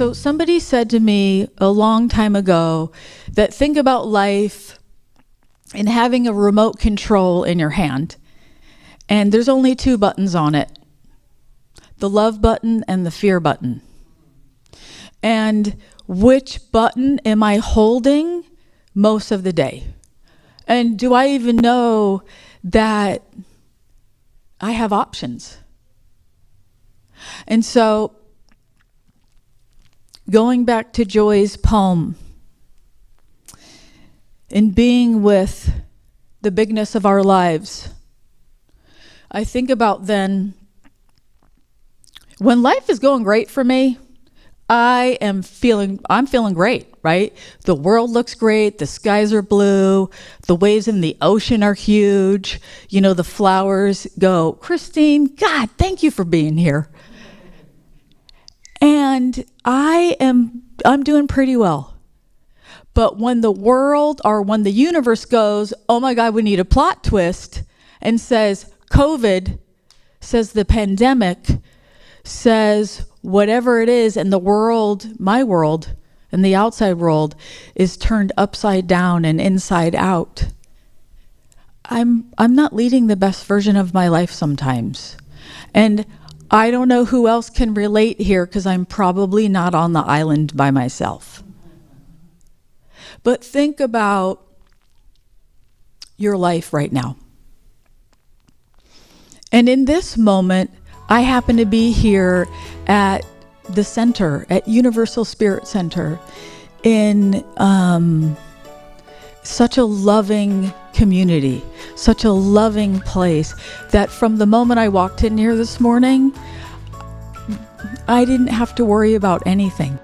So somebody said to me a long time ago that think about life and having a remote control in your hand. And there's only two buttons on it, the love button and the fear button. And which button am I holding most of the day? And do I even know that I have options? And so, going back to Joy's poem, in being with the bigness of our lives, I think about then, when life is going great for me, I'm feeling great, right? The world looks great, the skies are blue, the waves in the ocean are huge, the flowers go, Christine, God, thank you for being here. And I'm doing pretty well. But when the world or when the universe goes, oh my God, we need a plot twist, and says COVID, says the pandemic, says whatever it is, and the world, my world, and the outside world is turned upside down and inside out, I'm not leading the best version of my life sometimes. And I don't know who else can relate here because I'm probably not on the island by myself. But think about your life right now. And in this moment, I happen to be here at the center, at Universal Spirit Center, in such a loving community, such a loving place, that from the moment I walked in here this morning, I didn't have to worry about anything.